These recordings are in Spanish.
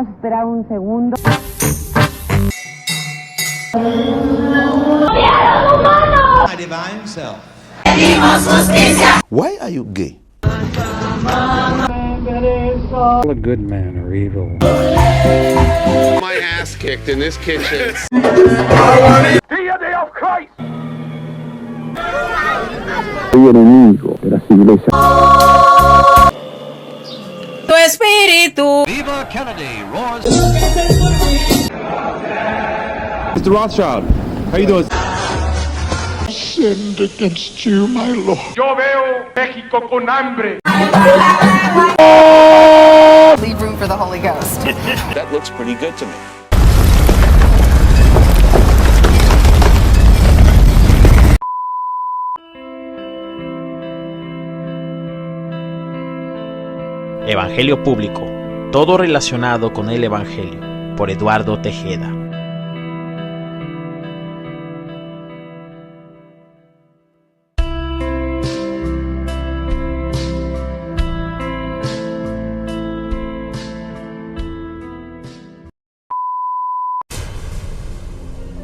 Vamos a esperar un segundo. My divine self. Why are you gay? A good man or evil. My ass kicked in this kitchen. Soy enemigo de la civilización. Tu espíritu. Viva Kennedy roars. Mr. Rothschild, how you doing? Sinned against you, my Lord. Yo veo México con hambre. Leave room for the Holy Ghost. That looks pretty good to me. Evangelio Público, todo relacionado con el Evangelio, por Eduardo Tejeda.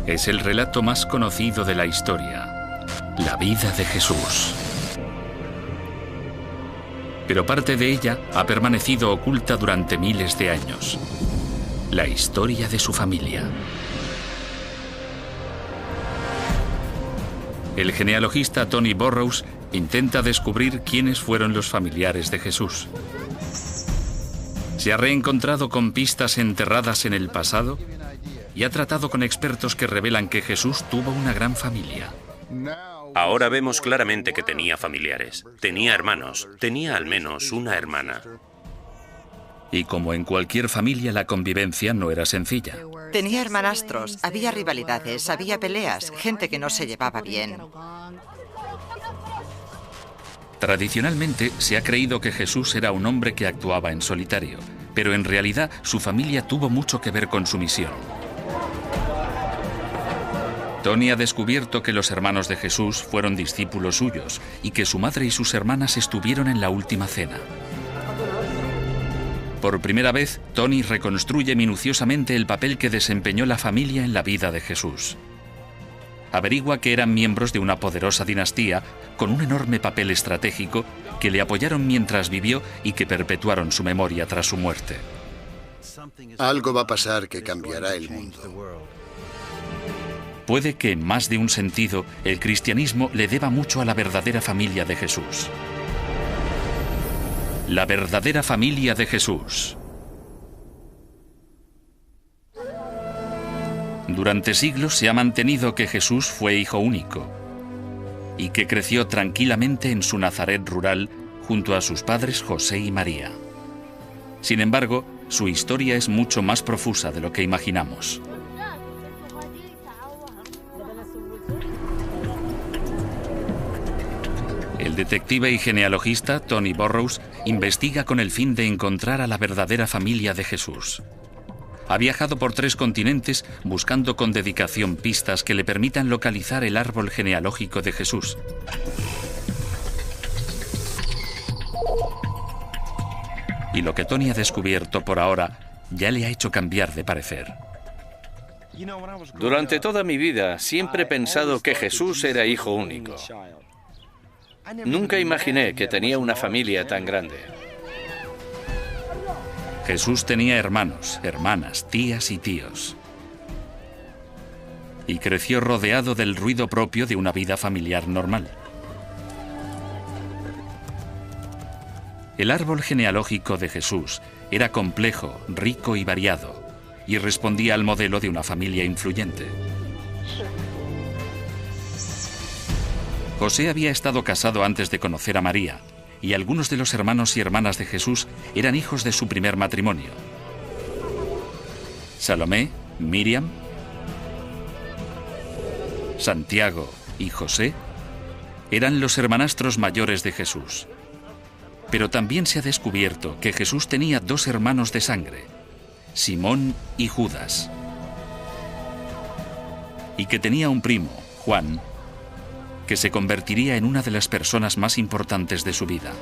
Es el relato más conocido de la historia, la vida de Jesús. Pero parte de ella ha permanecido oculta durante miles de años. La historia de su familia. El genealogista Tony Burrows intenta descubrir quiénes fueron los familiares de Jesús. Se ha reencontrado con pistas enterradas en el pasado y ha tratado con expertos que revelan que Jesús tuvo una gran familia. Ahora vemos claramente que tenía familiares, tenía hermanos, tenía al menos una hermana. Y como en cualquier familia, la convivencia no era sencilla. Tenía hermanastros, había rivalidades, había peleas, gente que no se llevaba bien. Tradicionalmente se ha creído que Jesús era un hombre que actuaba en solitario, pero en realidad su familia tuvo mucho que ver con su misión. Tony ha descubierto que los hermanos de Jesús fueron discípulos suyos y que su madre y sus hermanas estuvieron en la última cena. Por primera vez, Tony reconstruye minuciosamente el papel que desempeñó la familia en la vida de Jesús. Averigua que eran miembros de una poderosa dinastía con un enorme papel estratégico que le apoyaron mientras vivió y que perpetuaron su memoria tras su muerte. Algo va a pasar que cambiará el mundo. Puede que, en más de un sentido, el cristianismo le deba mucho a la verdadera familia de Jesús. La verdadera familia de Jesús. Durante siglos se ha mantenido que Jesús fue hijo único y que creció tranquilamente en su Nazaret rural junto a sus padres José y María. Sin embargo, su historia es mucho más profusa de lo que imaginamos. El detective y genealogista Tony Burrows investiga con el fin de encontrar a la verdadera familia de Jesús. Ha viajado por 3 continentes buscando con dedicación pistas que le permitan localizar el árbol genealógico de Jesús. Y lo que Tony ha descubierto por ahora ya le ha hecho cambiar de parecer. Durante toda mi vida siempre he pensado que Jesús era hijo único. Nunca imaginé que tenía una familia tan grande. Jesús tenía hermanos, hermanas, tías y tíos. Y creció rodeado del ruido propio de una vida familiar normal. El árbol genealógico de Jesús era complejo, rico y variado, y respondía al modelo de una familia influyente. José había estado casado antes de conocer a María, y algunos de los hermanos y hermanas de Jesús eran hijos de su primer matrimonio. Salomé, Miriam, Santiago y José eran los hermanastros mayores de Jesús. Pero también se ha descubierto que Jesús tenía 2 hermanos de sangre, Simón y Judas, y que tenía un primo, Juan, que se convertiría en una de las personas más importantes de su vida.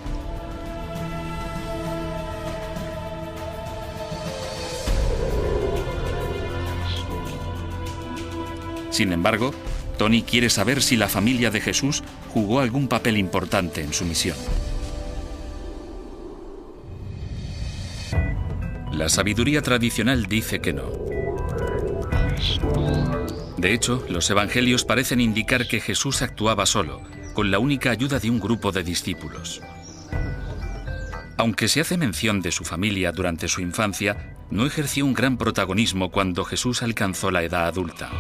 Sin embargo, Tony quiere saber si la familia de Jesús jugó algún papel importante en su misión. La sabiduría tradicional dice que no. De hecho, los evangelios parecen indicar que Jesús actuaba solo, con la única ayuda de un grupo de discípulos. Aunque se hace mención de su familia durante su infancia, no ejerció un gran protagonismo cuando Jesús alcanzó la edad adulta.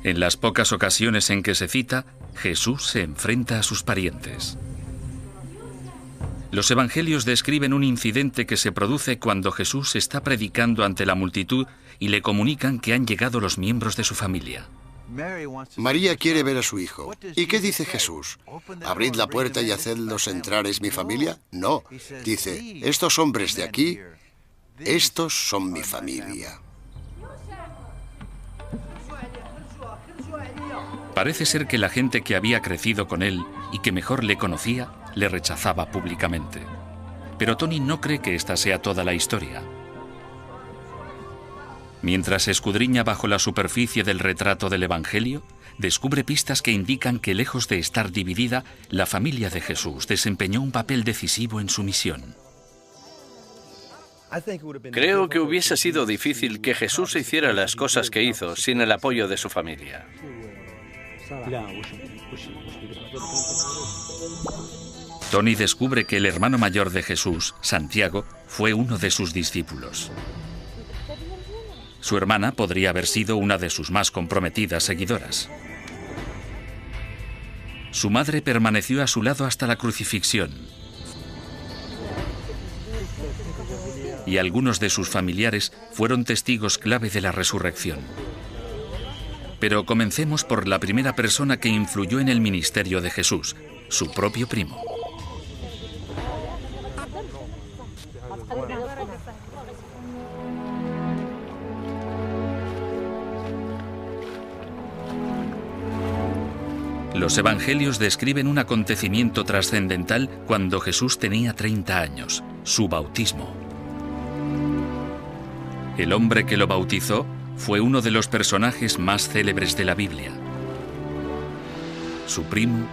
En las pocas ocasiones en que se cita, Jesús se enfrenta a sus parientes. Los evangelios describen un incidente que se produce cuando Jesús está predicando ante la multitud y le comunican que han llegado los miembros de su familia. María quiere ver a su hijo. ¿Y qué dice Jesús? ¿Abrid la puerta y hacedlos entrar, ¿es mi familia? No. Dice, estos hombres de aquí, estos son mi familia. Parece ser que la gente que había crecido con él y que mejor le conocía, le rechazaba públicamente. Pero Tony no cree que esta sea toda la historia. Mientras escudriña bajo la superficie del retrato del Evangelio, descubre pistas que indican que, lejos de estar dividida, la familia de Jesús desempeñó un papel decisivo en su misión. Creo que hubiese sido difícil que Jesús hiciera las cosas que hizo sin el apoyo de su familia. Tony descubre que el hermano mayor de Jesús, Santiago, fue uno de sus discípulos. Su hermana podría haber sido una de sus más comprometidas seguidoras. Su madre permaneció a su lado hasta la crucifixión. Y algunos de sus familiares fueron testigos clave de la resurrección. Pero comencemos por la primera persona que influyó en el ministerio de Jesús, su propio primo. Los evangelios describen un acontecimiento trascendental cuando Jesús tenía 30 años, su bautismo. El hombre que lo bautizó fue uno de los personajes más célebres de la Biblia. Su primo,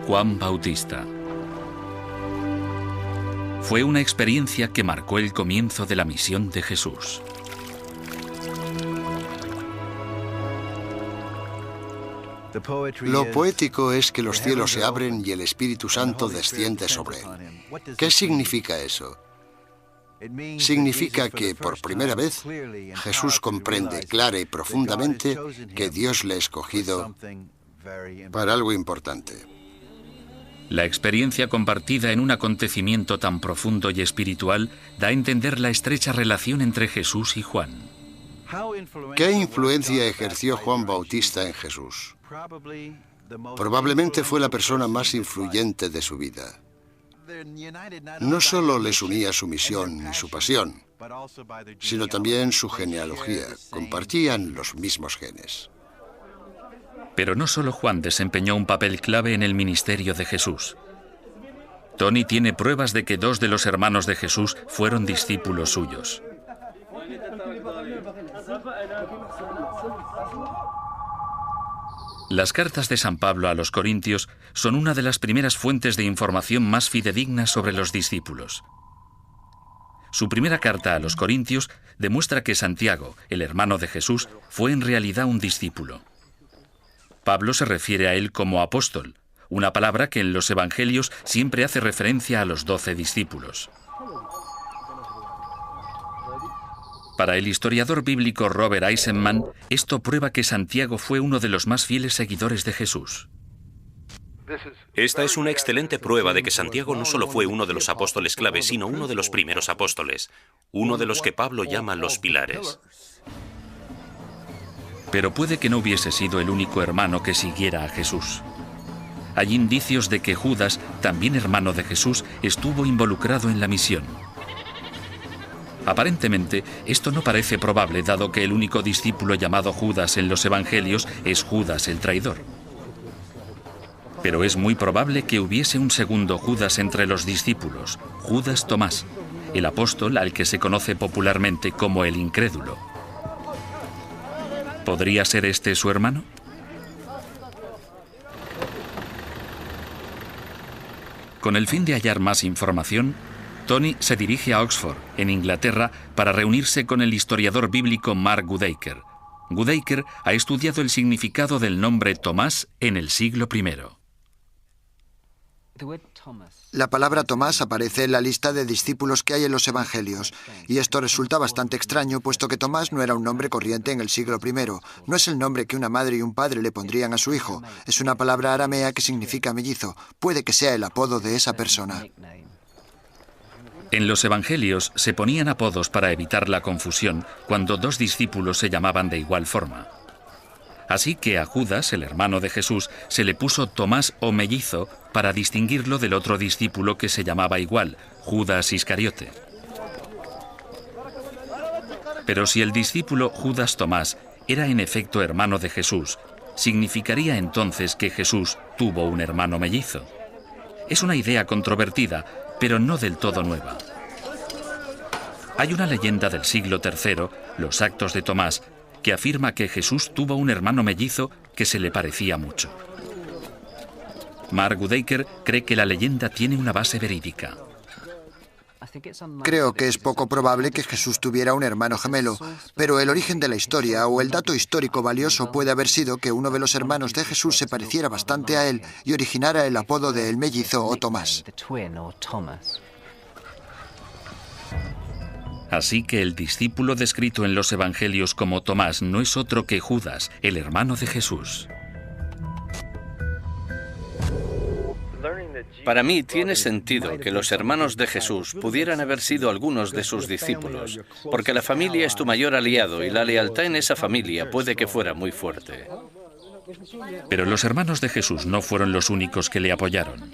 Juan Bautista. Fue una experiencia que marcó el comienzo de la misión de Jesús. Lo poético es que los cielos se abren y el Espíritu Santo desciende sobre él. ¿Qué significa eso? Significa que, por primera vez, Jesús comprende clara y profundamente que Dios le ha escogido para algo importante. La experiencia compartida en un acontecimiento tan profundo y espiritual da a entender la estrecha relación entre Jesús y Juan. ¿Qué influencia ejerció Juan Bautista en Jesús? Probablemente fue la persona más influyente de su vida. No solo les unía su misión y su pasión, sino también su genealogía. Compartían los mismos genes. Pero no solo Juan desempeñó un papel clave en el ministerio de Jesús. Tony tiene pruebas de que 2 de los hermanos de Jesús fueron discípulos suyos. Las cartas de San Pablo a los Corintios son una de las primeras fuentes de información más fidedignas sobre los discípulos. Su primera carta a los Corintios demuestra que Santiago, el hermano de Jesús, fue en realidad un discípulo. Pablo se refiere a él como apóstol, una palabra que en los evangelios siempre hace referencia a los 12 discípulos. Para el historiador bíblico Robert Eisenman, esto prueba que Santiago fue uno de los más fieles seguidores de Jesús. Esta es una excelente prueba de que Santiago no solo fue uno de los apóstoles clave, sino uno de los primeros apóstoles, uno de los que Pablo llama los pilares. Pero puede que no hubiese sido el único hermano que siguiera a Jesús. Hay indicios de que Judas, también hermano de Jesús, estuvo involucrado en la misión. Aparentemente, esto no parece probable, dado que el único discípulo llamado Judas en los evangelios es Judas el traidor. Pero es muy probable que hubiese un segundo Judas entre los discípulos, Judas Tomás, el apóstol al que se conoce popularmente como el incrédulo. ¿Podría ser este su hermano? Con el fin de hallar más información, Tony se dirige a Oxford, en Inglaterra, para reunirse con el historiador bíblico Mark Goodacre. Goodacre ha estudiado el significado del nombre Tomás en el siglo I. La palabra Tomás aparece en la lista de discípulos que hay en los Evangelios, y esto resulta bastante extraño, puesto que Tomás no era un nombre corriente en el siglo I. No es el nombre que una madre y un padre le pondrían a su hijo. Es una palabra aramea que significa mellizo. Puede que sea el apodo de esa persona. En los Evangelios se ponían apodos para evitar la confusión cuando dos discípulos se llamaban de igual forma. Así que a Judas, el hermano de Jesús, se le puso Tomás o mellizo para distinguirlo del otro discípulo que se llamaba igual, Judas Iscariote. Pero si el discípulo Judas Tomás era en efecto hermano de Jesús, ¿significaría entonces que Jesús tuvo un hermano mellizo? Es una idea controvertida, pero no del todo nueva. Hay una leyenda del siglo III, los Actos de Tomás, que afirma que Jesús tuvo un hermano mellizo que se le parecía mucho. Mark Goodacre cree que la leyenda tiene una base verídica. Creo que es poco probable que Jesús tuviera un hermano gemelo, pero el origen de la historia o el dato histórico valioso puede haber sido que uno de los hermanos de Jesús se pareciera bastante a él y originara el apodo de el mellizo o Tomás. Así que el discípulo descrito en los Evangelios como Tomás no es otro que Judas, el hermano de Jesús. Para mí tiene sentido que los hermanos de Jesús pudieran haber sido algunos de sus discípulos, porque la familia es tu mayor aliado y la lealtad en esa familia puede que fuera muy fuerte. Pero los hermanos de Jesús no fueron los únicos que le apoyaron.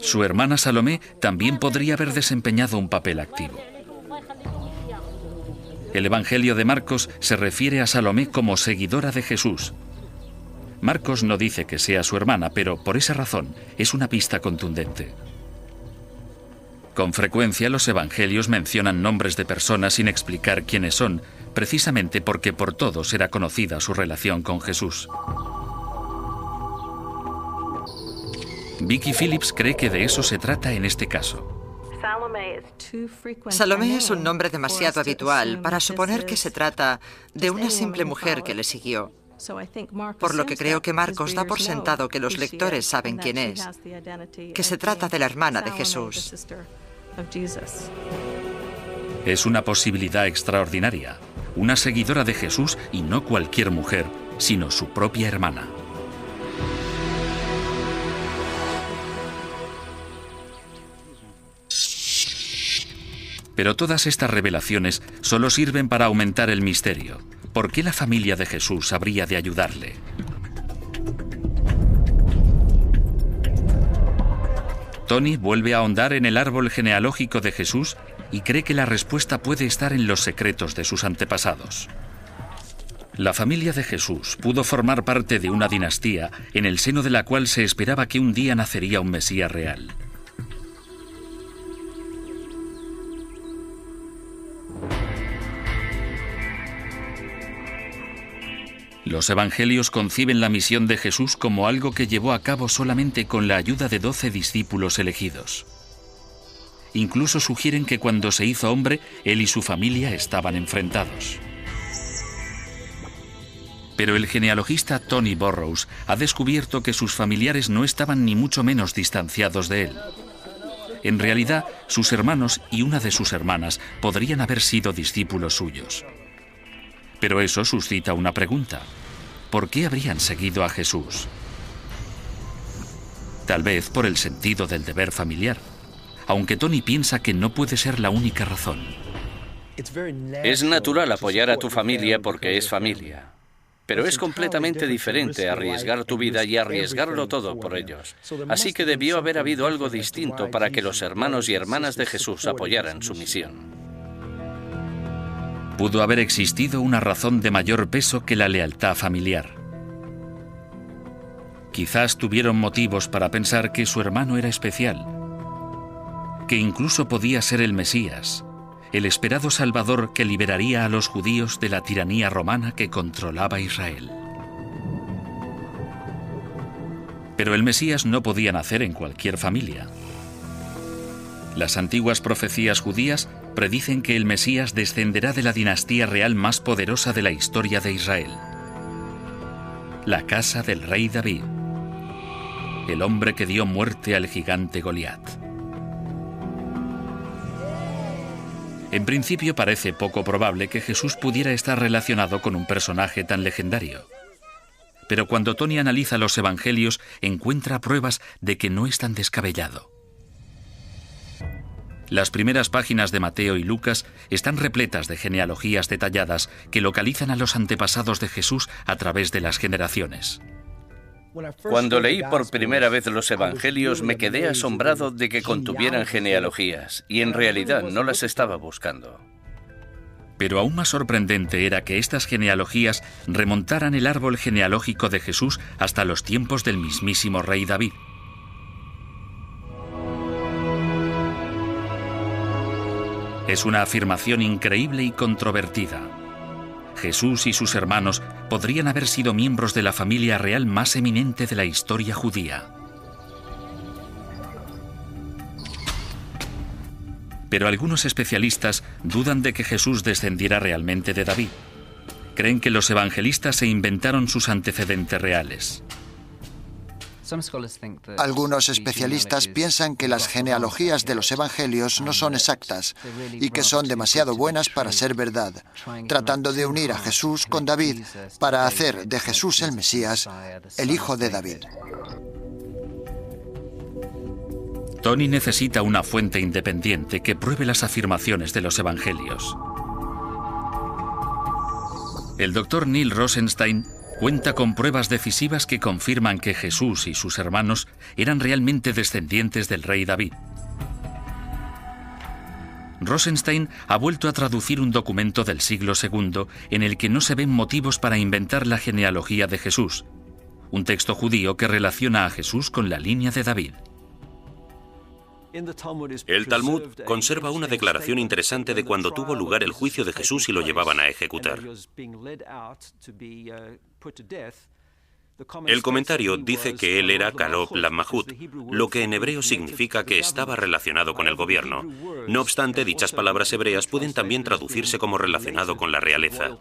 Su hermana Salomé también podría haber desempeñado un papel activo. El Evangelio de Marcos se refiere a Salomé como seguidora de Jesús. Marcos no dice que sea su hermana, pero por esa razón es una pista contundente. Con frecuencia los evangelios mencionan nombres de personas sin explicar quiénes son, precisamente porque por todos era conocida su relación con Jesús. Vicky Phillips cree que de eso se trata en este caso. Salomé es un nombre demasiado habitual para suponer que se trata de una simple mujer que le siguió. Por lo que creo que Marcos da por sentado que los lectores saben quién es, que se trata de la hermana de Jesús. Es una posibilidad extraordinaria, una seguidora de Jesús y no cualquier mujer, sino su propia hermana. Pero todas estas revelaciones solo sirven para aumentar el misterio. ¿Por qué la familia de Jesús habría de ayudarle? Tony vuelve a ahondar en el árbol genealógico de Jesús y cree que la respuesta puede estar en los secretos de sus antepasados. La familia de Jesús pudo formar parte de una dinastía en el seno de la cual se esperaba que un día nacería un Mesías real. Los evangelios conciben la misión de Jesús como algo que llevó a cabo solamente con la ayuda de 12 discípulos elegidos. Incluso sugieren que cuando se hizo hombre, él y su familia estaban enfrentados. Pero el genealogista Tony Burrows ha descubierto que sus familiares no estaban ni mucho menos distanciados de él. En realidad, sus hermanos y una de sus hermanas podrían haber sido discípulos suyos. Pero eso suscita una pregunta. ¿Por qué habrían seguido a Jesús? Tal vez por el sentido del deber familiar, aunque Tony piensa que no puede ser la única razón. Es natural apoyar a tu familia porque es familia, pero es completamente diferente arriesgar tu vida y arriesgarlo todo por ellos. Así que debió haber habido algo distinto para que los hermanos y hermanas de Jesús apoyaran su misión. Pudo haber existido una razón de mayor peso que la lealtad familiar. Quizás tuvieron motivos para pensar que su hermano era especial. que incluso podía ser el Mesías, el esperado Salvador que liberaría a los judíos de la tiranía romana que controlaba Israel. Pero el Mesías no podía nacer en cualquier familia. Las antiguas profecías judías predicen que el Mesías descenderá de la dinastía real más poderosa de la historia de Israel, la casa del rey David, el hombre que dio muerte al gigante Goliat. En principio parece poco probable que Jesús pudiera estar relacionado con un personaje tan legendario. Pero cuando Tony analiza los evangelios, encuentra pruebas de que no es tan descabellado. Las primeras páginas de Mateo y Lucas están repletas de genealogías detalladas que localizan a los antepasados de Jesús a través de las generaciones. Cuando leí por primera vez los evangelios me quedé asombrado de que contuvieran genealogías, y en realidad no las estaba buscando. Pero aún más sorprendente era que estas genealogías remontaran el árbol genealógico de Jesús hasta los tiempos del mismísimo rey David. Es una afirmación increíble y controvertida. Jesús y sus hermanos podrían haber sido miembros de la familia real más eminente de la historia judía. Pero algunos especialistas dudan de que Jesús descendiera realmente de David. Creen que los evangelistas se inventaron sus antecedentes reales. Algunos especialistas piensan que las genealogías de los evangelios no son exactas y que son demasiado buenas para ser verdad, tratando de unir a Jesús con David para hacer de Jesús el Mesías, el hijo de David. Tony necesita una fuente independiente que pruebe las afirmaciones de los evangelios. El doctor Neil Rosenstein cuenta con pruebas decisivas que confirman que Jesús y sus hermanos eran realmente descendientes del rey David. Rosenstein ha vuelto a traducir un documento del siglo II en el que no se ven motivos para inventar la genealogía de Jesús, un texto judío que relaciona a Jesús con la línea de David. El Talmud conserva una declaración interesante de cuando tuvo lugar el juicio de Jesús y lo llevaban a ejecutar. El comentario dice que él era Kalob Lamahut, lo que en hebreo significa que estaba relacionado con el gobierno. No obstante, dichas palabras hebreas pueden también traducirse como relacionado con la realeza.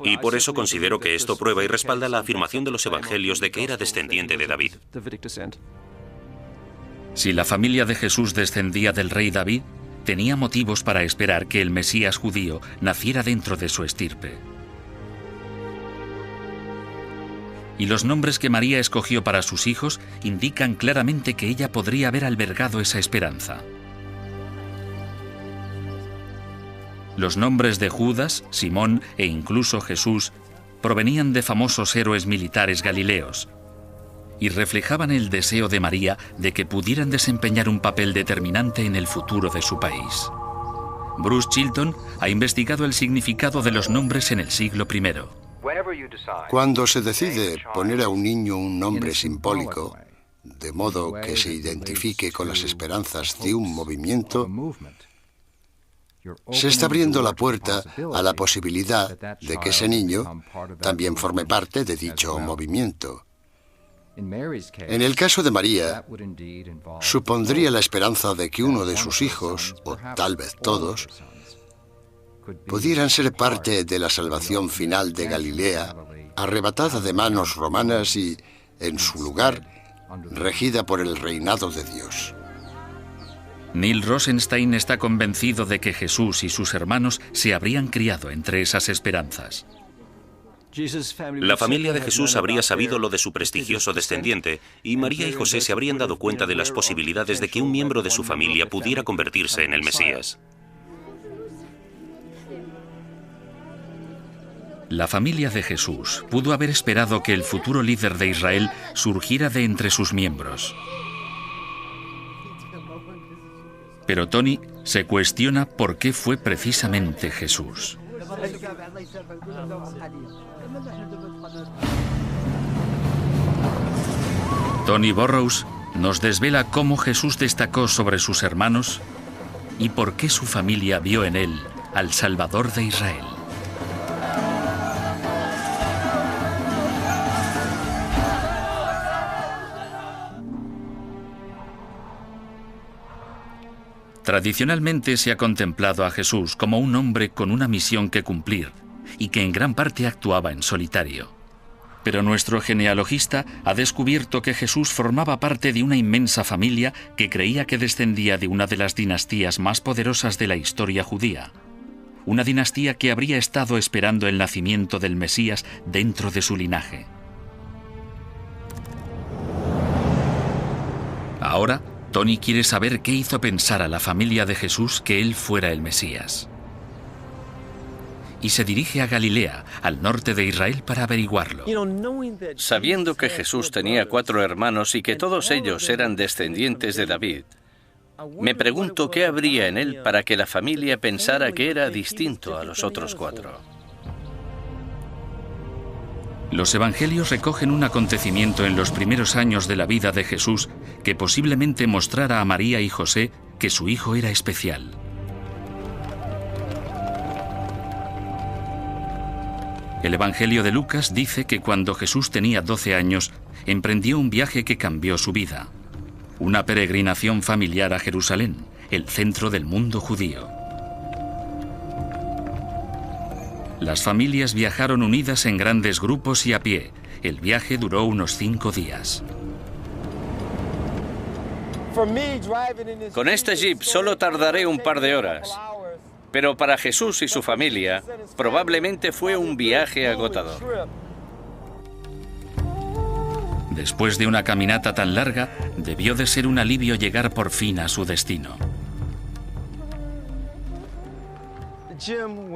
Y por eso considero que esto prueba y respalda la afirmación de los evangelios de que era descendiente de David. Si la familia de Jesús descendía del rey David, tenía motivos para esperar que el Mesías judío naciera dentro de su estirpe. Y los nombres que María escogió para sus hijos indican claramente que ella podría haber albergado esa esperanza. Los nombres de Judas, Simón e incluso Jesús provenían de famosos héroes militares galileos y reflejaban el deseo de María de que pudieran desempeñar un papel determinante en el futuro de su país. Bruce Chilton ha investigado el significado de los nombres en el siglo I. Cuando se decide poner a un niño un nombre simbólico, de modo que se identifique con las esperanzas de un movimiento, se está abriendo la puerta a la posibilidad de que ese niño también forme parte de dicho movimiento. En el caso de María, supondría la esperanza de que uno de sus hijos, o tal vez todos, pudieran ser parte de la salvación final de Galilea, arrebatada de manos romanas y, en su lugar, regida por el reinado de Dios. Neil Rosenstein está convencido de que Jesús y sus hermanos se habrían criado entre esas esperanzas. La familia de Jesús habría sabido lo de su prestigioso descendiente y María y José se habrían dado cuenta de las posibilidades de que un miembro de su familia pudiera convertirse en el Mesías. La familia de Jesús pudo haber esperado que el futuro líder de Israel surgiera de entre sus miembros. Pero Tony se cuestiona por qué fue precisamente Jesús. Tony Burrows nos desvela cómo Jesús destacó sobre sus hermanos y por qué su familia vio en él al Salvador de Israel. Tradicionalmente se ha contemplado a Jesús como un hombre con una misión que cumplir y que en gran parte actuaba en solitario. Pero nuestro genealogista ha descubierto que Jesús formaba parte de una inmensa familia que creía que descendía de una de las dinastías más poderosas de la historia judía. Una dinastía que habría estado esperando el nacimiento del Mesías dentro de su linaje. Ahora, Tony quiere saber qué hizo pensar a la familia de Jesús que él fuera el Mesías. Y se dirige a Galilea, al norte de Israel, para averiguarlo. Sabiendo que Jesús tenía 4 hermanos y que todos ellos eran descendientes de David, me pregunto qué habría en él para que la familia pensara que era distinto a los otros 4. Los evangelios recogen un acontecimiento en los primeros años de la vida de Jesús que posiblemente mostrara a María y José que su hijo era especial. El Evangelio de Lucas dice que cuando Jesús tenía 12 años, emprendió un viaje que cambió su vida. Una peregrinación familiar a Jerusalén, el centro del mundo judío. Las familias viajaron unidas en grandes grupos y a pie. El viaje duró unos 5 días. Con este jeep solo tardaré un par de horas. Pero para Jesús y su familia, probablemente fue un viaje agotador. Después de una caminata tan larga, debió de ser un alivio llegar por fin a su destino.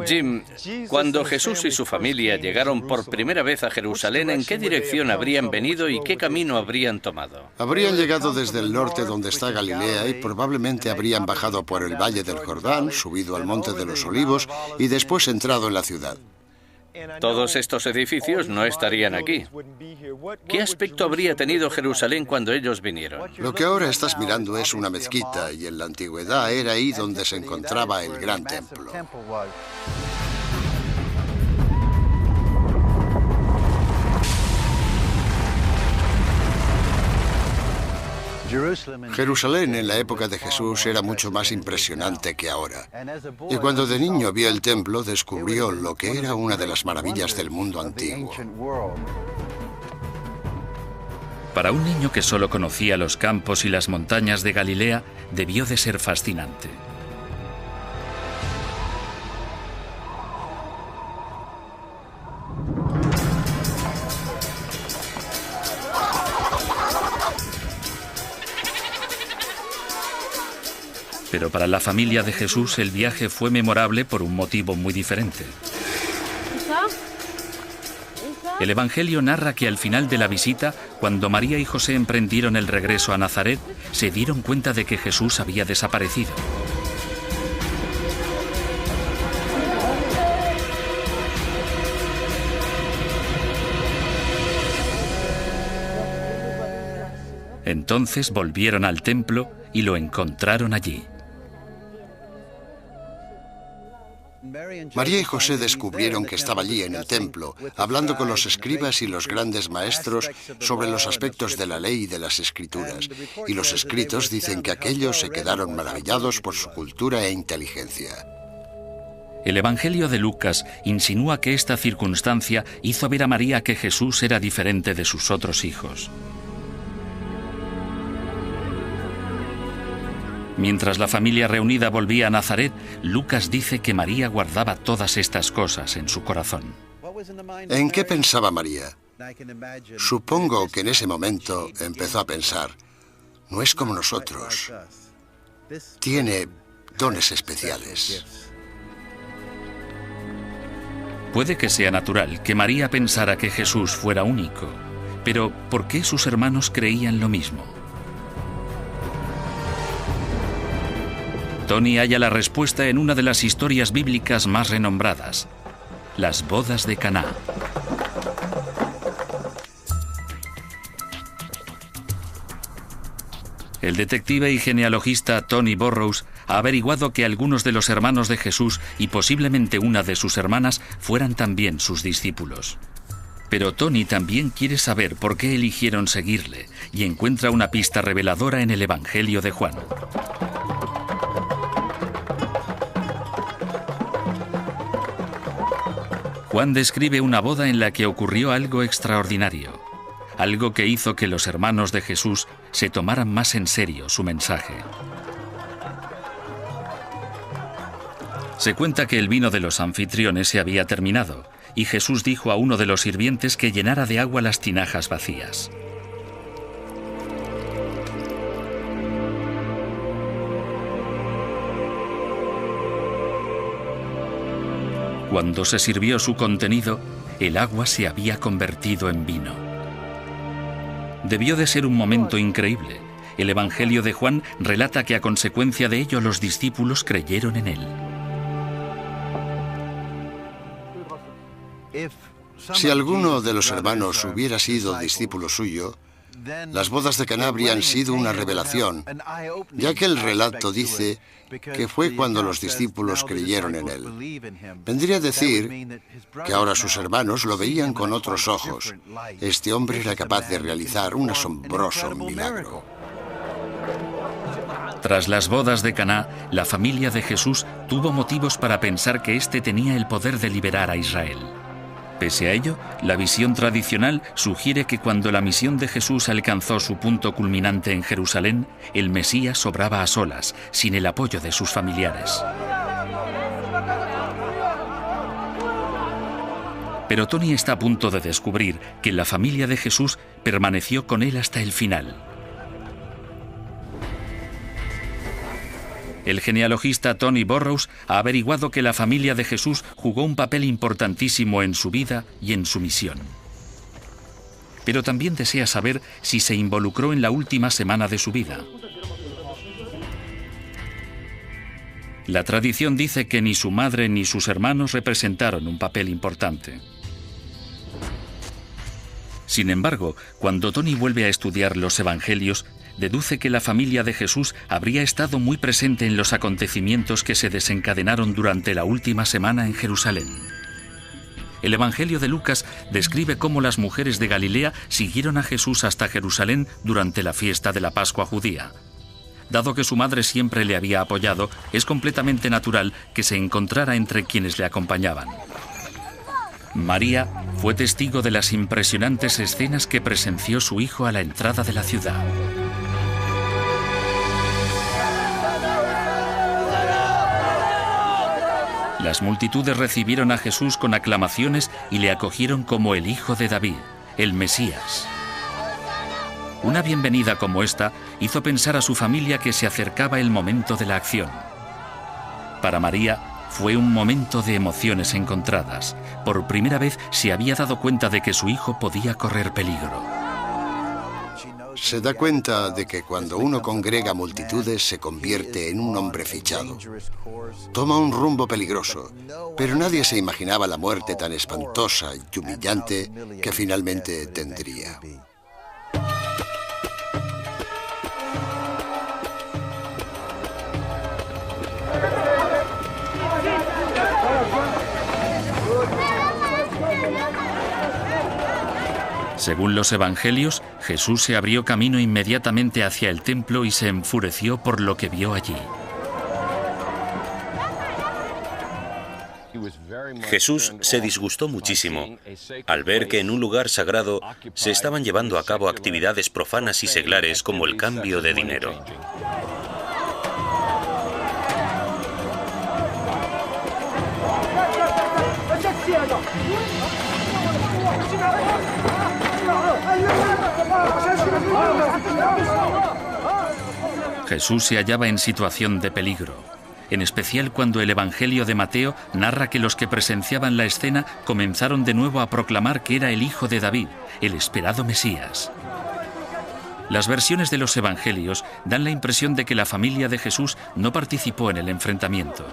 Jim, cuando Jesús y su familia llegaron por primera vez a Jerusalén, ¿en qué dirección habrían venido y qué camino habrían tomado? Habrían llegado desde el norte donde está Galilea y probablemente habrían bajado por el Valle del Jordán, subido al Monte de los Olivos y después entrado en la ciudad. Todos estos edificios no estarían aquí. ¿Qué aspecto habría tenido Jerusalén cuando ellos vinieron? Lo que ahora estás mirando es una mezquita y en la antigüedad era ahí donde se encontraba el gran templo. Jerusalén en la época de Jesús era mucho más impresionante que ahora. Y cuando de niño vio el templo, descubrió lo que era una de las maravillas del mundo antiguo. Para un niño que solo conocía los campos y las montañas de Galilea, debió de ser fascinante. Pero para la familia de Jesús el viaje fue memorable por un motivo muy diferente. El Evangelio narra que al final de la visita, cuando María y José emprendieron el regreso a Nazaret, se dieron cuenta de que Jesús había desaparecido. Entonces volvieron al templo y lo encontraron allí. María y José descubrieron que estaba allí en el templo, hablando con los escribas y los grandes maestros sobre los aspectos de la ley y de las escrituras. Y los escritos dicen que aquellos se quedaron maravillados por su cultura e inteligencia. El Evangelio de Lucas insinúa que esta circunstancia hizo ver a María que Jesús era diferente de sus otros hijos. Mientras la familia reunida volvía a Nazaret, Lucas dice que María guardaba todas estas cosas en su corazón. ¿En qué pensaba María? Supongo que en ese momento empezó a pensar, no es como nosotros, tiene dones especiales. Puede que sea natural que María pensara que Jesús fuera único, pero ¿por qué sus hermanos creían lo mismo? Tony halla la respuesta en una de las historias bíblicas más renombradas, las bodas de Caná. El detective y genealogista Tony Burrows ha averiguado que algunos de los hermanos de Jesús y posiblemente una de sus hermanas fueran también sus discípulos. Pero Tony también quiere saber por qué eligieron seguirle y encuentra una pista reveladora en el Evangelio de Juan. Juan describe una boda en la que ocurrió algo extraordinario, algo que hizo que los hermanos de Jesús se tomaran más en serio su mensaje. Se cuenta que el vino de los anfitriones se había terminado y Jesús dijo a uno de los sirvientes que llenara de agua las tinajas vacías. Cuando se sirvió su contenido, el agua se había convertido en vino. Debió de ser un momento increíble. El Evangelio de Juan relata que a consecuencia de ello los discípulos creyeron en él. Si alguno de los hermanos hubiera sido discípulo suyo, las bodas de Caná habrían sido una revelación, ya que el relato dice que fue cuando los discípulos creyeron en él. Vendría a decir que ahora sus hermanos lo veían con otros ojos. Este hombre era capaz de realizar un asombroso milagro. Tras las bodas de Caná, la familia de Jesús tuvo motivos para pensar que éste tenía el poder de liberar a Israel. Pese a ello, la visión tradicional sugiere que cuando la misión de Jesús alcanzó su punto culminante en Jerusalén, el Mesías obraba a solas, sin el apoyo de sus familiares. Pero Tony está a punto de descubrir que la familia de Jesús permaneció con él hasta el final. El genealogista Tony Burrows ha averiguado que la familia de Jesús jugó un papel importantísimo en su vida y en su misión. Pero también desea saber si se involucró en la última semana de su vida. La tradición dice que ni su madre ni sus hermanos representaron un papel importante. Sin embargo, cuando Tony vuelve a estudiar los evangelios, deduce que la familia de Jesús habría estado muy presente en los acontecimientos que se desencadenaron durante la última semana en Jerusalén. El Evangelio de Lucas describe cómo las mujeres de Galilea siguieron a Jesús hasta Jerusalén durante la fiesta de la Pascua judía. Dado que su madre siempre le había apoyado, es completamente natural que se encontrara entre quienes le acompañaban. María fue testigo de las impresionantes escenas que presenció su hijo a la entrada de la ciudad. Las multitudes recibieron a Jesús con aclamaciones y le acogieron como el Hijo de David, el Mesías. Una bienvenida como esta hizo pensar a su familia que se acercaba el momento de la acción. Para María fue un momento de emociones encontradas. Por primera vez se había dado cuenta de que su hijo podía correr peligro. Se da cuenta de que cuando uno congrega multitudes se convierte en un hombre fichado. Toma un rumbo peligroso, pero nadie se imaginaba la muerte tan espantosa y humillante que finalmente tendría. Según los evangelios, Jesús se abrió camino inmediatamente hacia el templo y se enfureció por lo que vio allí. Jesús se disgustó muchísimo al ver que en un lugar sagrado se estaban llevando a cabo actividades profanas y seglares como el cambio de dinero. Jesús se hallaba en situación de peligro, en especial cuando el Evangelio de Mateo narra que los que presenciaban la escena comenzaron de nuevo a proclamar que era el Hijo de David, el esperado Mesías. Las versiones de los Evangelios dan la impresión de que la familia de Jesús no participó en el enfrentamiento.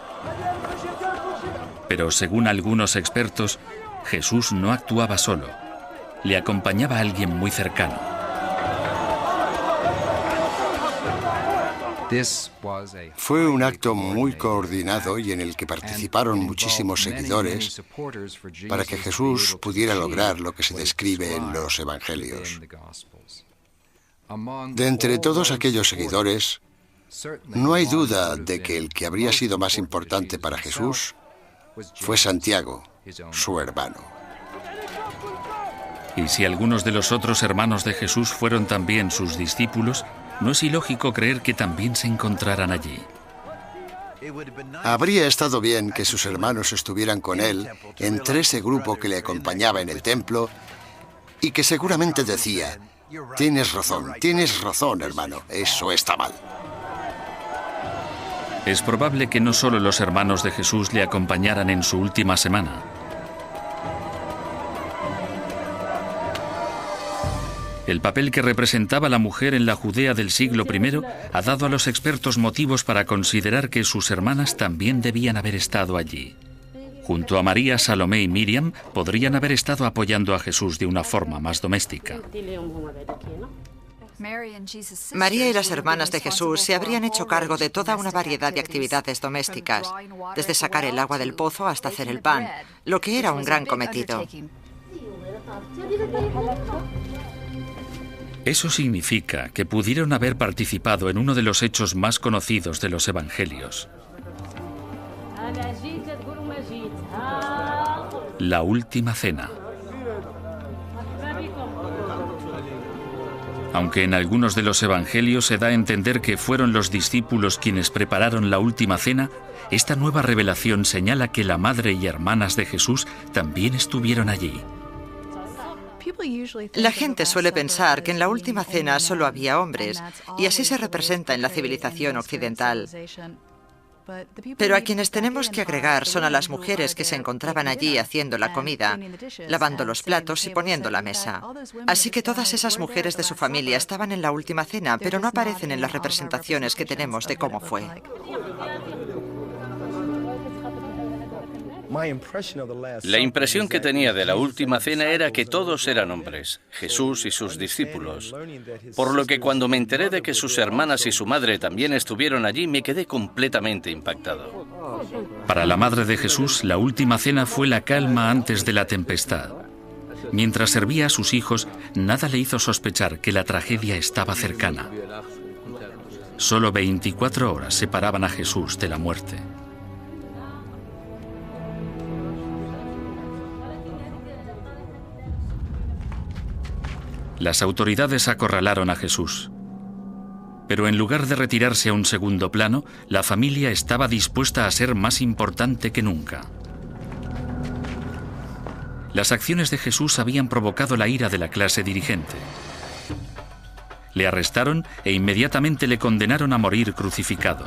Pero según algunos expertos, Jesús no actuaba solo. Le acompañaba alguien muy cercano. Fue un acto muy coordinado y en el que participaron muchísimos seguidores para que Jesús pudiera lograr lo que se describe en los Evangelios. De entre todos aquellos seguidores, no hay duda de que el que habría sido más importante para Jesús fue Santiago, su hermano. Y si algunos de los otros hermanos de Jesús fueron también sus discípulos, no es ilógico creer que también se encontraran allí. Habría estado bien que sus hermanos estuvieran con él entre ese grupo que le acompañaba en el templo y que seguramente decía: tienes razón, hermano, eso está mal. Es probable que no solo los hermanos de Jesús le acompañaran en su última semana. El papel que representaba la mujer en la Judea del siglo I ha dado a los expertos motivos para considerar que sus hermanas también debían haber estado allí. Junto a María, Salomé y Miriam, podrían haber estado apoyando a Jesús de una forma más doméstica. María y las hermanas de Jesús se habrían hecho cargo de toda una variedad de actividades domésticas, desde sacar el agua del pozo hasta hacer el pan, lo que era un gran cometido. Eso significa que pudieron haber participado en uno de los hechos más conocidos de los Evangelios: la última cena. Aunque en algunos de los Evangelios se da a entender que fueron los discípulos quienes prepararon la última cena, esta nueva revelación señala que la madre y hermanas de Jesús también estuvieron allí. La gente suele pensar que en la última cena solo había hombres, y así se representa en la civilización occidental. Pero a quienes tenemos que agregar son a las mujeres que se encontraban allí haciendo la comida, lavando los platos y poniendo la mesa. Así que todas esas mujeres de su familia estaban en la última cena, pero no aparecen en las representaciones que tenemos de cómo fue. La impresión que tenía de la última cena era que todos eran hombres, Jesús y sus discípulos. Por lo que cuando me enteré de que sus hermanas y su madre también estuvieron allí, me quedé completamente impactado. Para la madre de Jesús, la última cena fue la calma antes de la tempestad. Mientras servía a sus hijos, nada le hizo sospechar que la tragedia estaba cercana. Solo 24 horas separaban a Jesús de la muerte. Las autoridades acorralaron a Jesús. Pero en lugar de retirarse a un segundo plano, la familia estaba dispuesta a ser más importante que nunca. Las acciones de Jesús habían provocado la ira de la clase dirigente. Le arrestaron e inmediatamente le condenaron a morir crucificado.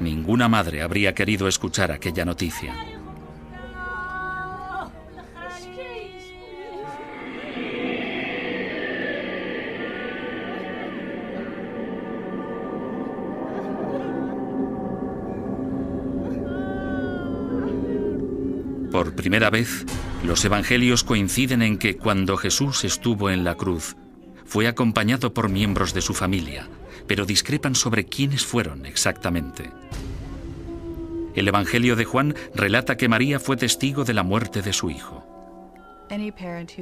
Ninguna madre habría querido escuchar aquella noticia. Por primera vez, los evangelios coinciden en que cuando Jesús estuvo en la cruz, fue acompañado por miembros de su familia, pero discrepan sobre quiénes fueron exactamente. El Evangelio de Juan relata que María fue testigo de la muerte de su hijo.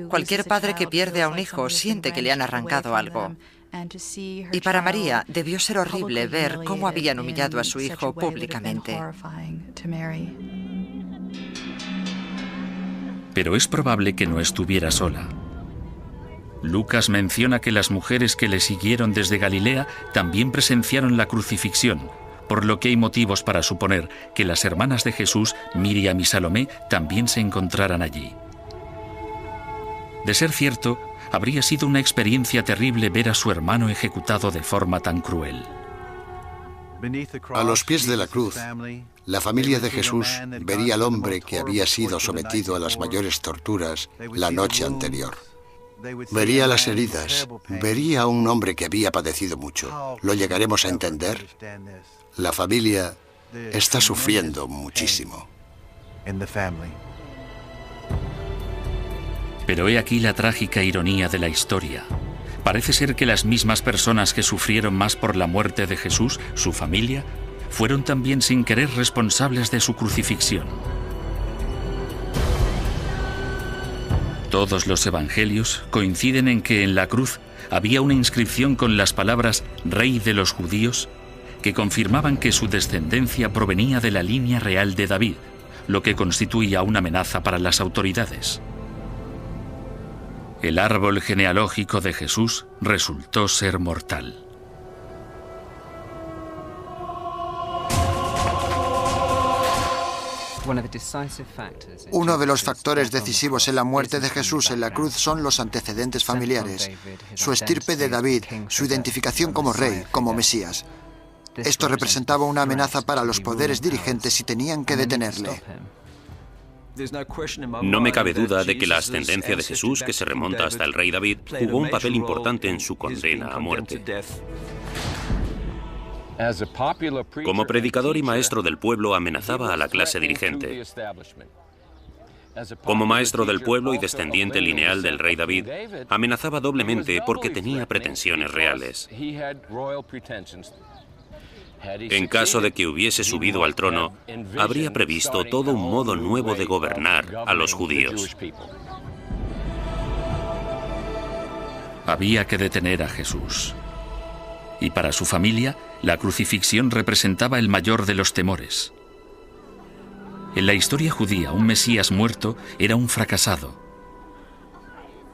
Cualquier padre que pierde a un hijo siente que le han arrancado algo. Y para María debió ser horrible ver cómo habían humillado a su hijo públicamente. Pero es probable que no estuviera sola. Lucas menciona que las mujeres que le siguieron desde Galilea también presenciaron la crucifixión, por lo que hay motivos para suponer que las hermanas de Jesús, Miriam y Salomé, también se encontraran allí. De ser cierto, habría sido una experiencia terrible ver a su hermano ejecutado de forma tan cruel. A los pies de la cruz, la familia de Jesús vería al hombre que había sido sometido a las mayores torturas la noche anterior. Vería las heridas, vería a un hombre que había padecido mucho. ¿Lo llegaremos a entender? La familia está sufriendo muchísimo. Pero he aquí la trágica ironía de la historia. Parece ser que las mismas personas que sufrieron más por la muerte de Jesús, su familia, fueron también sin querer responsables de su crucifixión. Todos los evangelios coinciden en que en la cruz había una inscripción con las palabras «Rey de los judíos», que confirmaban que su descendencia provenía de la línea real de David, lo que constituía una amenaza para las autoridades. El árbol genealógico de Jesús resultó ser mortal. Uno de los factores decisivos en la muerte de Jesús en la cruz son los antecedentes familiares, su estirpe de David, su identificación como rey, como Mesías. Esto representaba una amenaza para los poderes dirigentes y tenían que detenerle. No me cabe duda de que la ascendencia de Jesús, que se remonta hasta el rey David, jugó un papel importante en su condena a muerte. Como predicador y maestro del pueblo, amenazaba a la clase dirigente. Como maestro del pueblo y descendiente lineal del rey David, amenazaba doblemente porque tenía pretensiones reales. En caso de que hubiese subido al trono, habría previsto todo un modo nuevo de gobernar a los judíos. Había que detener a Jesús. Y para su familia, la crucifixión representaba el mayor de los temores. En la historia judía, un Mesías muerto era un fracasado.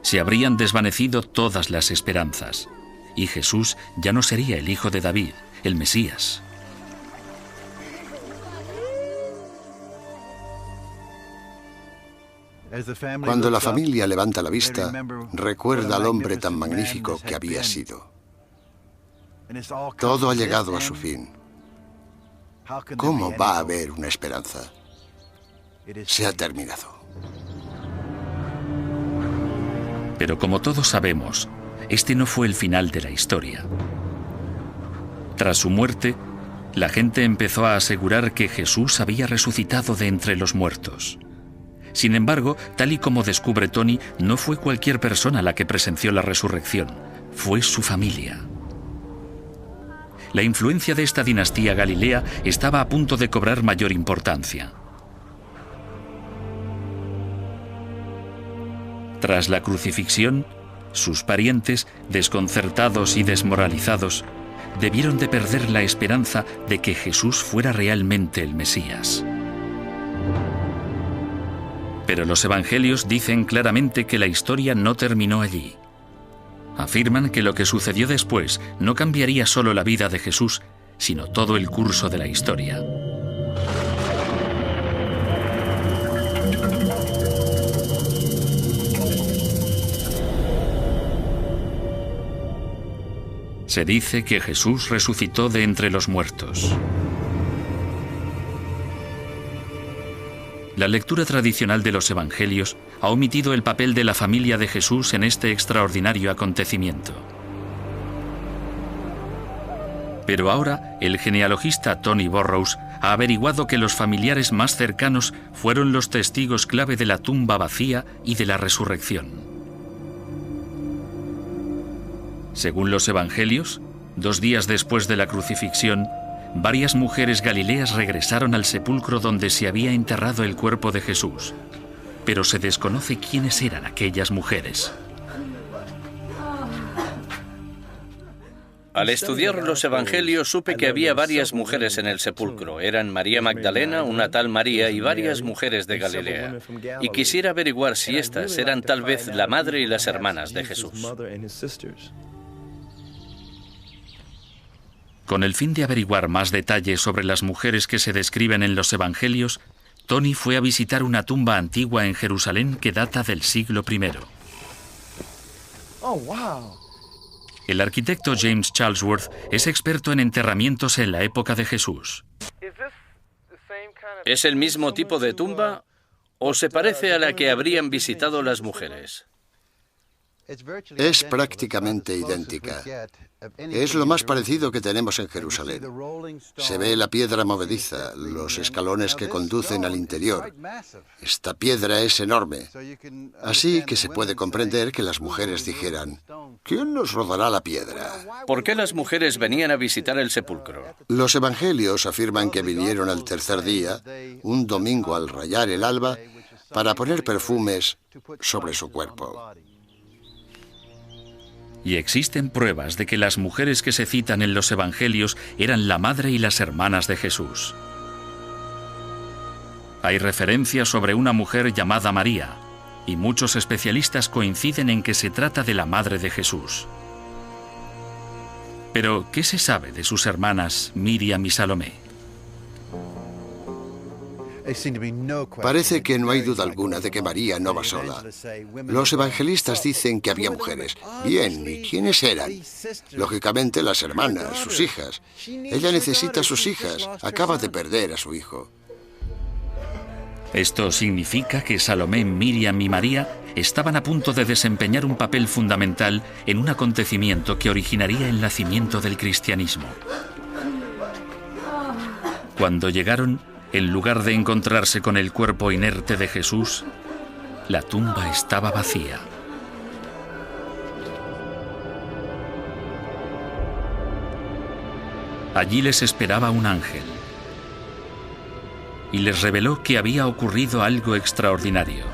Se habrían desvanecido todas las esperanzas, y Jesús ya no sería el hijo de David, el Mesías. Cuando la familia levanta la vista, recuerda al hombre tan magnífico que había sido. Todo ha llegado a su fin. ¿Cómo va a haber una esperanza? Se ha terminado. Pero como todos sabemos, este no fue el final de la historia. Tras su muerte, la gente empezó a asegurar que Jesús había resucitado de entre los muertos. Sin embargo, tal y como descubre Tony, no fue cualquier persona la que presenció la resurrección, fue su familia. La influencia de esta dinastía galilea estaba a punto de cobrar mayor importancia. Tras la crucifixión, sus parientes, desconcertados y desmoralizados, debieron de perder la esperanza de que Jesús fuera realmente el Mesías. Pero los evangelios dicen claramente que la historia no terminó allí. Afirman que lo que sucedió después no cambiaría solo la vida de Jesús, sino todo el curso de la historia. Se dice que Jesús resucitó de entre los muertos. La lectura tradicional de los evangelios ha omitido el papel de la familia de Jesús en este extraordinario acontecimiento. Pero ahora, el genealogista Tony Burrows ha averiguado que los familiares más cercanos fueron los testigos clave de la tumba vacía y de la resurrección. Según los evangelios, 2 días después de la crucifixión, varias mujeres galileas regresaron al sepulcro donde se había enterrado el cuerpo de Jesús, pero se desconoce quiénes eran aquellas mujeres. Al estudiar los evangelios supe que había varias mujeres en el sepulcro. Eran María Magdalena, una tal María y varias mujeres de Galilea. Y quisiera averiguar si estas eran tal vez la madre y las hermanas de Jesús. Con el fin de averiguar más detalles sobre las mujeres que se describen en los evangelios, Tony fue a visitar una tumba antigua en Jerusalén que data del siglo I. El arquitecto James Charlesworth es experto en enterramientos en la época de Jesús. ¿Es el mismo tipo de tumba o se parece a la que habrían visitado las mujeres? Es prácticamente idéntica. Es lo más parecido que tenemos en Jerusalén. Se ve la piedra movediza, los escalones que conducen al interior. Esta piedra es enorme. Así que se puede comprender que las mujeres dijeran: ¿quién nos rodará la piedra? ¿Por qué las mujeres venían a visitar el sepulcro? Los evangelios afirman que vinieron al tercer día, un domingo al rayar el alba, para poner perfumes sobre su cuerpo. Y existen pruebas de que las mujeres que se citan en los evangelios eran la madre y las hermanas de Jesús. Hay referencias sobre una mujer llamada María, y muchos especialistas coinciden en que se trata de la madre de Jesús. Pero, ¿qué se sabe de sus hermanas Miriam y Salomé? Parece que no hay duda alguna de que María no va sola. Los evangelistas dicen que había mujeres. Bien, ¿y quiénes eran? Lógicamente las hermanas, sus hijas. Ella necesita a sus hijas. Acaba de perder a su hijo. Esto significa que Salomé, Miriam y María estaban a punto de desempeñar un papel fundamental en un acontecimiento que originaría el nacimiento del cristianismo. Cuando llegaron, en lugar de encontrarse con el cuerpo inerte de Jesús, la tumba estaba vacía. Allí les esperaba un ángel y les reveló que había ocurrido algo extraordinario.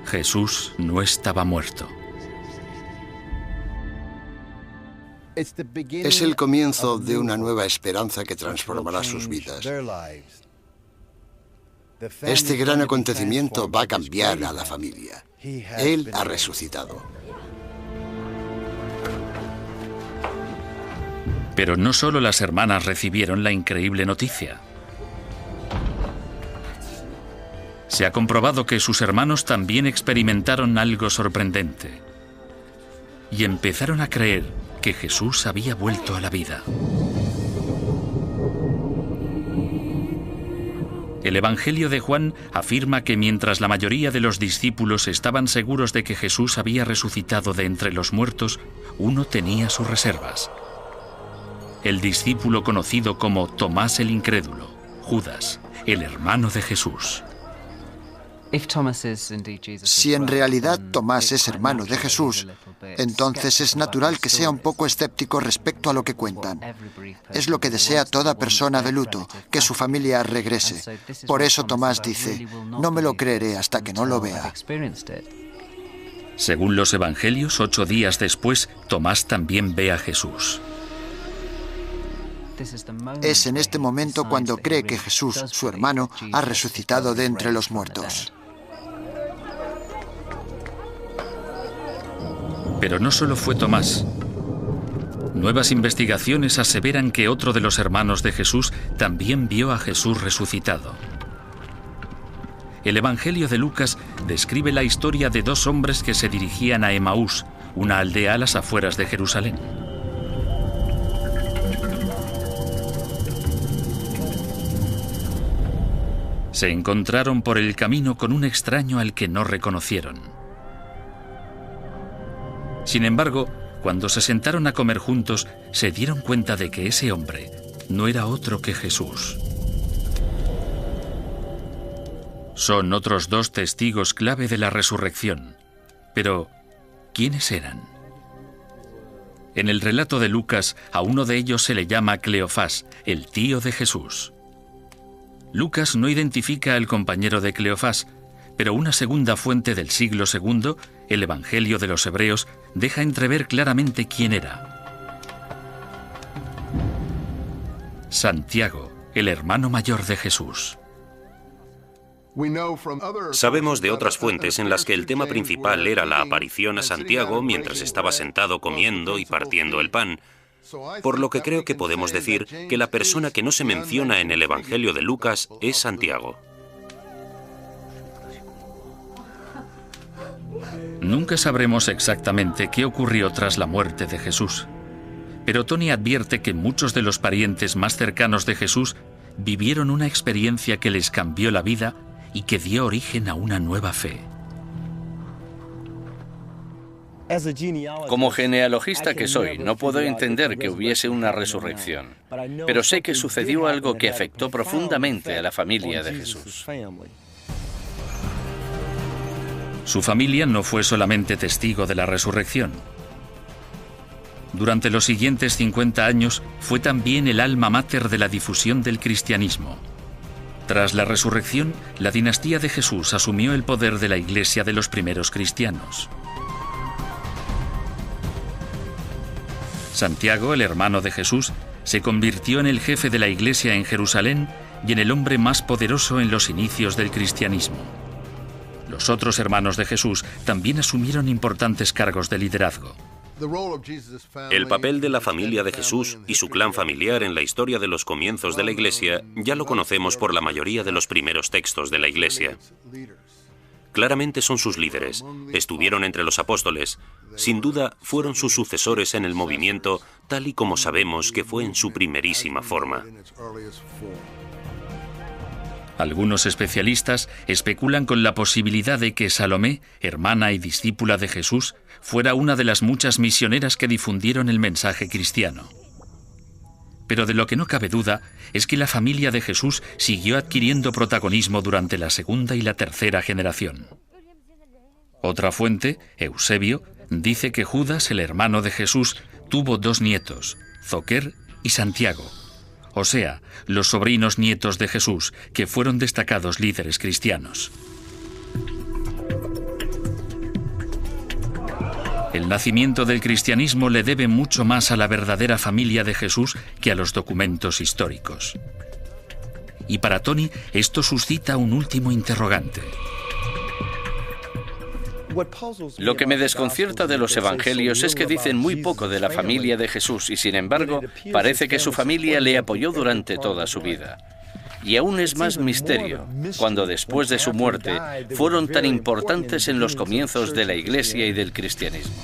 Jesús no estaba muerto. Es el comienzo de una nueva esperanza que transformará sus vidas. Este gran acontecimiento va a cambiar a la familia. Él ha resucitado. Pero no solo las hermanas recibieron la increíble noticia. Se ha comprobado que sus hermanos también experimentaron algo sorprendente y empezaron a creer que Jesús había vuelto a la vida. El Evangelio de Juan afirma que mientras la mayoría de los discípulos estaban seguros de que Jesús había resucitado de entre los muertos, uno tenía sus reservas. El discípulo conocido como Tomás el Incrédulo, Judas, el hermano de Jesús. Si en realidad Tomás es hermano de Jesús, entonces es natural que sea un poco escéptico respecto a lo que cuentan. Es lo que desea toda persona de luto, que su familia regrese. Por eso Tomás dice: no me lo creeré hasta que no lo vea. Según los evangelios, 8 días después, Tomás también ve a Jesús. Es en este momento cuando cree que Jesús, su hermano, ha resucitado de entre los muertos. Pero no solo fue Tomás. Nuevas investigaciones aseveran que otro de los hermanos de Jesús también vio a Jesús resucitado. El Evangelio de Lucas describe la historia de 2 hombres que se dirigían a Emaús, una aldea a las afueras de Jerusalén. Se encontraron por el camino con un extraño al que no reconocieron. Sin embargo, cuando se sentaron a comer juntos, se dieron cuenta de que ese hombre no era otro que Jesús. Son otros 2 testigos clave de la resurrección. Pero, ¿quiénes eran? En el relato de Lucas, a uno de ellos se le llama Cleofás, el tío de Jesús. Lucas no identifica al compañero de Cleofás, pero una segunda fuente del siglo II, el Evangelio de los Hebreos, deja entrever claramente quién era. Santiago, el hermano mayor de Jesús. Sabemos de otras fuentes en las que el tema principal era la aparición a Santiago mientras estaba sentado comiendo y partiendo el pan, por lo que creo que podemos decir que la persona que no se menciona en el Evangelio de Lucas es Santiago. Nunca sabremos exactamente qué ocurrió tras la muerte de Jesús, pero Tony advierte que muchos de los parientes más cercanos de Jesús vivieron una experiencia que les cambió la vida y que dio origen a una nueva fe. Como genealogista que soy, no puedo entender que hubiese una resurrección, pero sé que sucedió algo que afectó profundamente a la familia de Jesús. Su familia no fue solamente testigo de la resurrección. Durante los siguientes 50 años fue también el alma mater de la difusión del cristianismo. Tras la resurrección, la dinastía de Jesús asumió el poder de la Iglesia de los primeros cristianos. Santiago, el hermano de Jesús, se convirtió en el jefe de la Iglesia en Jerusalén y en el hombre más poderoso en los inicios del cristianismo. Los otros hermanos de Jesús también asumieron importantes cargos de liderazgo. El papel de la familia de Jesús y su clan familiar en la historia de los comienzos de la Iglesia ya lo conocemos por la mayoría de los primeros textos de la Iglesia. Claramente son sus líderes, estuvieron entre los apóstoles, sin duda fueron sus sucesores en el movimiento, tal y como sabemos que fue en su primerísima forma. Algunos especialistas especulan con la posibilidad de que Salomé, hermana y discípula de Jesús, fuera una de las muchas misioneras que difundieron el mensaje cristiano. Pero de lo que no cabe duda es que la familia de Jesús siguió adquiriendo protagonismo durante la segunda y la tercera generación. Otra fuente, Eusebio, dice que Judas, el hermano de Jesús, tuvo 2 nietos, Zoquer y Santiago, o sea, los sobrinos nietos de Jesús, que fueron destacados líderes cristianos. El nacimiento del cristianismo le debe mucho más a la verdadera familia de Jesús que a los documentos históricos. Y para Tony, esto suscita un último interrogante. Lo que me desconcierta de los evangelios es que dicen muy poco de la familia de Jesús y, sin embargo, parece que su familia le apoyó durante toda su vida. Y aún es más misterio cuando después de su muerte fueron tan importantes en los comienzos de la Iglesia y del cristianismo.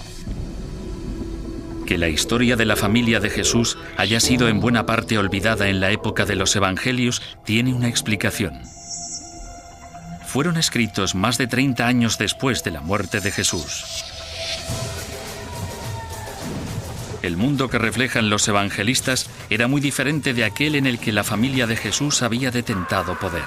Que la historia de la familia de Jesús haya sido en buena parte olvidada en la época de los evangelios tiene una explicación. Fueron escritos más de 30 años después de la muerte de Jesús. El mundo que reflejan los evangelistas era muy diferente de aquel en el que la familia de Jesús había detentado poder.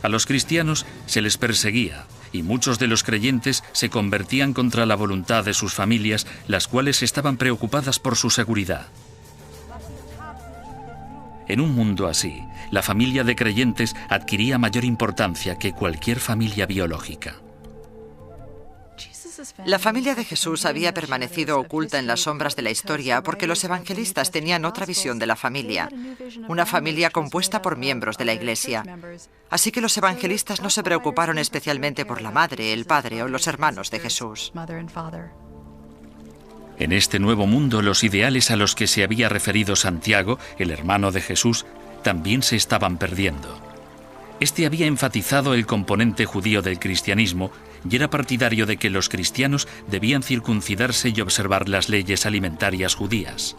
A los cristianos se les perseguía y muchos de los creyentes se convertían contra la voluntad de sus familias, las cuales estaban preocupadas por su seguridad. En un mundo así, la familia de creyentes adquiría mayor importancia que cualquier familia biológica. La familia de Jesús había permanecido oculta en las sombras de la historia porque los evangelistas tenían otra visión de la familia, una familia compuesta por miembros de la Iglesia. Así que los evangelistas no se preocuparon especialmente por la madre, el padre o los hermanos de Jesús. En este nuevo mundo, los ideales a los que se había referido Santiago, el hermano de Jesús, también se estaban perdiendo. Este había enfatizado el componente judío del cristianismo y era partidario de que los cristianos debían circuncidarse y observar las leyes alimentarias judías.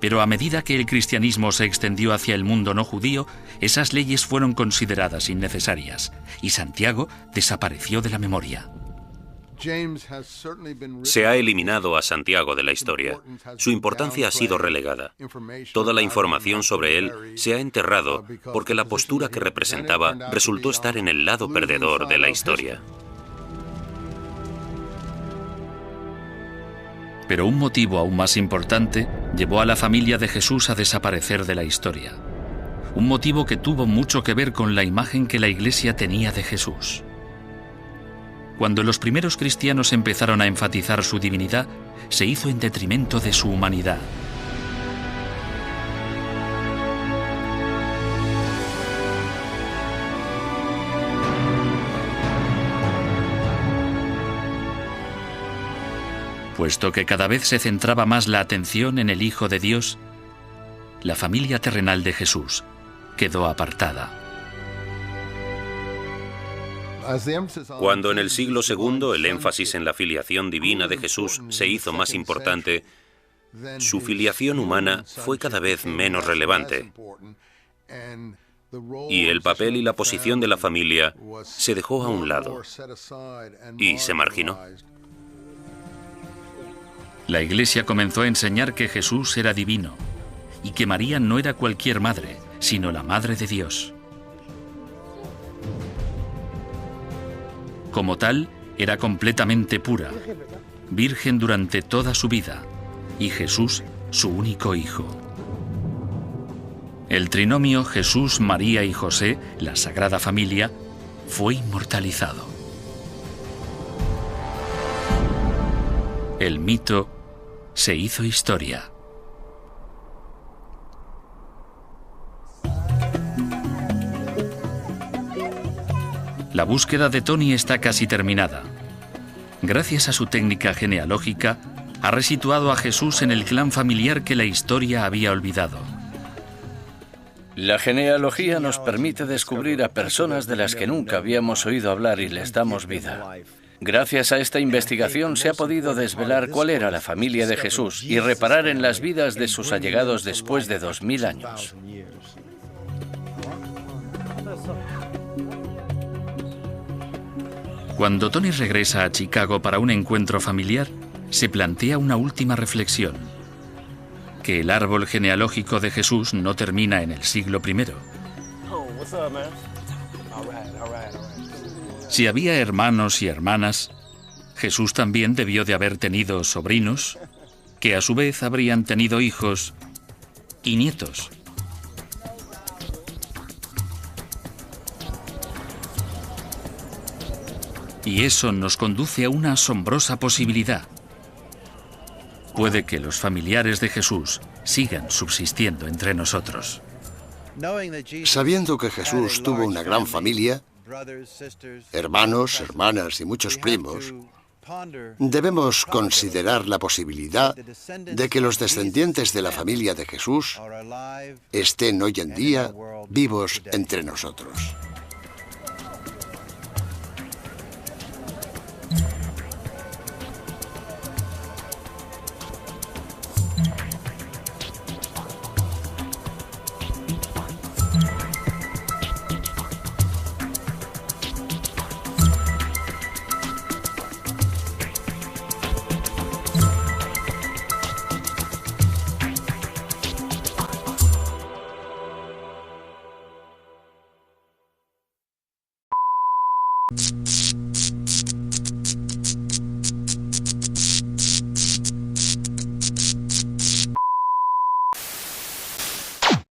Pero a medida que el cristianismo se extendió hacia el mundo no judío, esas leyes fueron consideradas innecesarias y Santiago desapareció de la memoria. Se ha eliminado a Santiago de la historia. Su importancia ha sido relegada. Toda la información sobre él se ha enterrado porque la postura que representaba resultó estar en el lado perdedor de la historia. Pero un motivo aún más importante llevó a la familia de Jesús a desaparecer de la historia. Un motivo que tuvo mucho que ver con la imagen que la Iglesia tenía de Jesús. Cuando los primeros cristianos empezaron a enfatizar su divinidad, se hizo en detrimento de su humanidad. Puesto que cada vez se centraba más la atención en el Hijo de Dios, la familia terrenal de Jesús quedó apartada. Cuando en el siglo II el énfasis en la filiación divina de Jesús se hizo más importante, su filiación humana fue cada vez menos relevante. y el papel y la posición de la familia se dejó a un lado y se marginó. La Iglesia comenzó a enseñar que Jesús era divino y que María no era cualquier madre, sino la Madre de Dios. Como tal, era completamente pura, virgen durante toda su vida, y Jesús su único hijo. El trinomio Jesús, María y José, la Sagrada Familia, fue inmortalizado. El mito se hizo historia. La búsqueda de Tony está casi terminada. Gracias a su técnica genealógica, ha resituado a Jesús en el clan familiar que la historia había olvidado. La genealogía nos permite descubrir a personas de las que nunca habíamos oído hablar y les damos vida. Gracias a esta investigación se ha podido desvelar cuál era la familia de Jesús y reparar en las vidas de sus allegados después de 2000 años. Cuando Tony regresa a Chicago para un encuentro familiar, se plantea una última reflexión: que el árbol genealógico de Jesús no termina en el siglo I. Si había hermanos y hermanas, Jesús también debió de haber tenido sobrinos, que a su vez habrían tenido hijos y nietos. Y eso nos conduce a una asombrosa posibilidad. Puede que los familiares de Jesús sigan subsistiendo entre nosotros. Sabiendo que Jesús tuvo una gran familia, hermanos, hermanas y muchos primos, debemos considerar la posibilidad de que los descendientes de la familia de Jesús estén hoy en día vivos entre nosotros.